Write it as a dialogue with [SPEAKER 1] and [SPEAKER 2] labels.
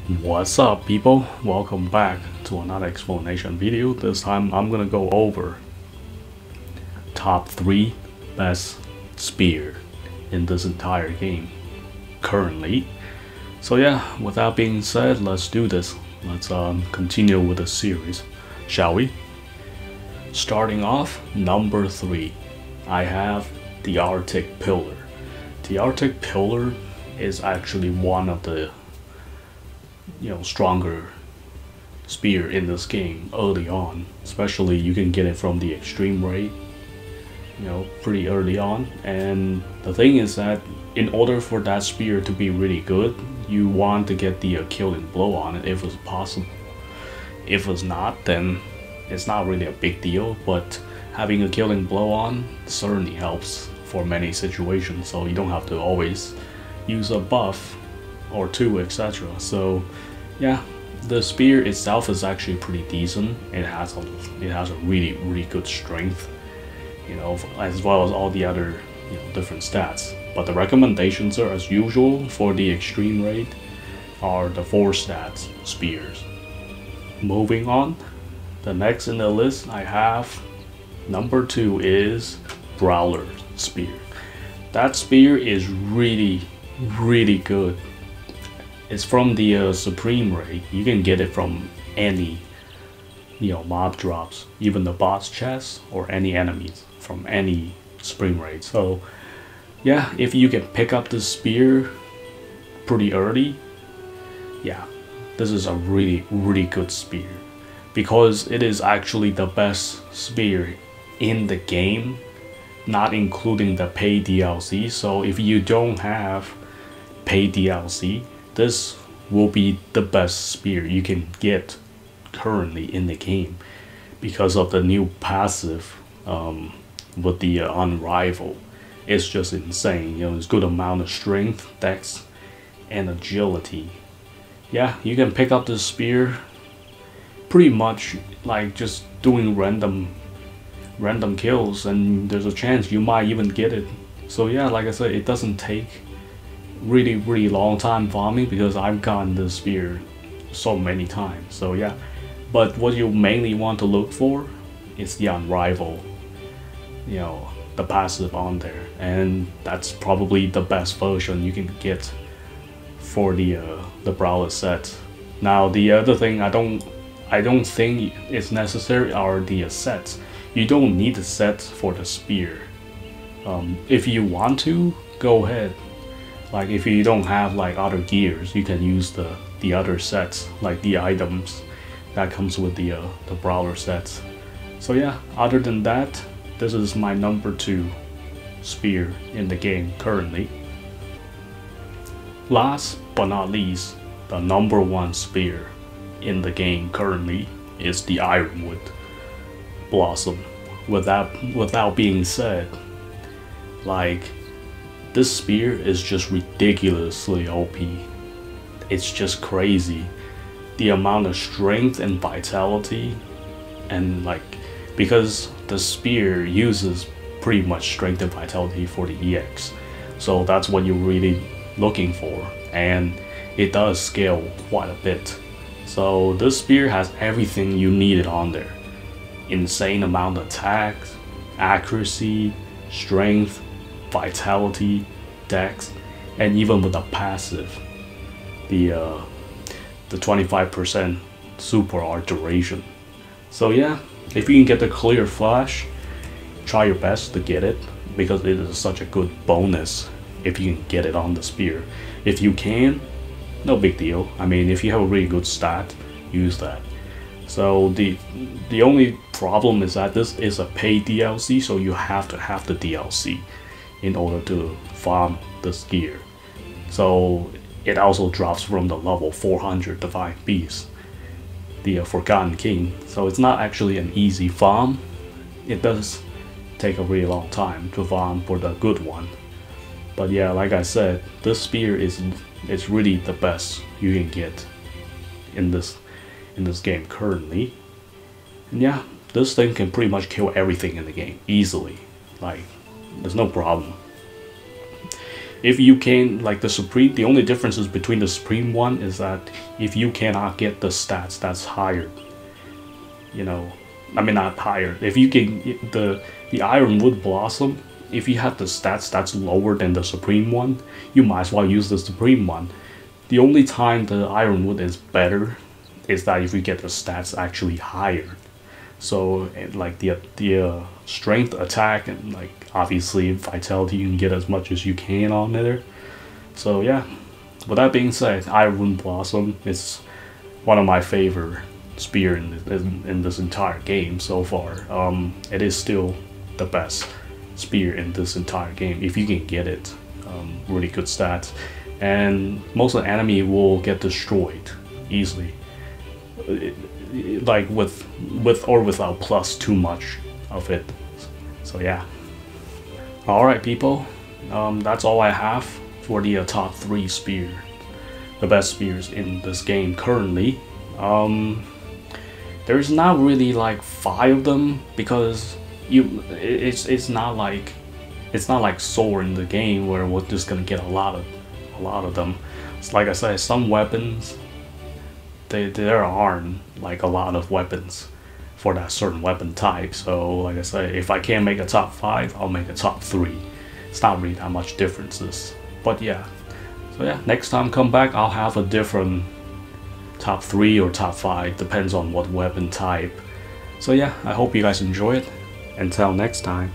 [SPEAKER 1] What's up, people? Welcome back to another explanation video. This time I'm gonna go over top 3 best spear in this entire game currently. So yeah, with that being said, let's do this. Let's continue with the series, shall we? Starting off, number 3, I have the Arctic Pillar. The Arctic Pillar is actually one of the stronger spear in this game early on. Especially you can get it from the extreme raid, pretty early on. And the thing is that in order for that spear to be really good, you want to get the killing blow on it if it's possible. If it's not, then it's not really a big deal, but having a killing blow on certainly helps for many situations, so you don't have to always use a buff or two, etc. So yeah, the spear itself is actually pretty decent. It has a really good strength, as well as all the other different stats. But the recommendations are, as usual, for the extreme raid are the 4 stats spears. Moving on, the next in the list I have number 2 is Brawlers Spear. That spear is really good. It's from the Supreme raid. You can get it from any mob drops, even the boss chests, or any enemies from any Supreme raid. So yeah, if you can pick up this spear pretty early, yeah, this is a really good spear, because it is actually the best spear in the game, not including the paid DLC. So if you don't have paid DLC, this will be the best spear you can get currently in the game, because of the new passive with the Unrivaled. It's just insane. It's good amount of strength, dex, and agility. Yeah, you can pick up this spear pretty much like just doing random kills, and there's a chance you might even get it. So yeah, like I said, it doesn't take really long time farming, because I've gotten this spear so many times. So yeah, but what you mainly want to look for is the Unrivaled, the passive on there, and that's probably the best version you can get for the Brawler set. Now the other thing I don't think is necessary are the sets. You don't need a set for the spear. If you want to, go ahead. Like if you don't have like other gears, you can use the other sets, like the items that comes with the Brawler sets. So yeah, other than that, this is my number 2 spear in the game currently. Last but not least, the number 1 spear in the game currently is the Ironwood Blossom. Without being said, like, this spear is just ridiculously OP. It's just crazy, the amount of strength and vitality, and because the spear uses pretty much strength and vitality for the EX, so that's what you're really looking for, and it does scale quite a bit. So this spear has everything you needed on there. Insane amount of attack, accuracy, strength, vitality, dex, and even with the passive, the 25% super art duration. So yeah, if you can get the clear flash, try your best to get it, because it is such a good bonus if you can get it on the spear. If you can, no big deal. I mean, if you have a really good stat, use that. So the only problem is that this is a paid DLC, so you have to have the DLC in order to farm this gear. So it also drops from the level 400 Divine Beast, the Forgotten King. So it's not actually an easy farm. It does take a really long time to farm for the good one. But yeah, like I said, this spear is really the best you can get in this game currently. And yeah, this thing can pretty much kill everything in the game easily. Like, there's no problem. if you can, like the Supreme, the only differences between the Supreme one is that if you cannot get the stats that's higher, you know, I mean not higher, if you can, the Ironwood Blossom, if you have the stats that's lower than the Supreme one, you might as well use the Supreme one. The only time the Ironwood is better is that if you get the stats actually higher. So like the strength, attack, and like obviously vitality, you can get as much as you can on there. So yeah, with that being said, Ironwood Blossom is one of my favorite spear in this entire game so far. It is still the best spear in this entire game if you can get it. Really good stats, and most of the enemy will get destroyed easily, like with or without plus too much of it. So yeah. Alright people, that's all I have for the top 3 spear, the best spears in this game currently. There's not really like 5 of them because it's not like sword in the game where we're just gonna get a lot of them. It's like I said, some weapons there aren't like a lot of weapons for that certain weapon type. So like I said, if I can't make a top 5, I'll make a top 3. It's not really that much differences. But yeah. So yeah, next time come back, I'll have a different top 3 or top 5, depends on what weapon type. So yeah, I hope you guys enjoy it. Until next time.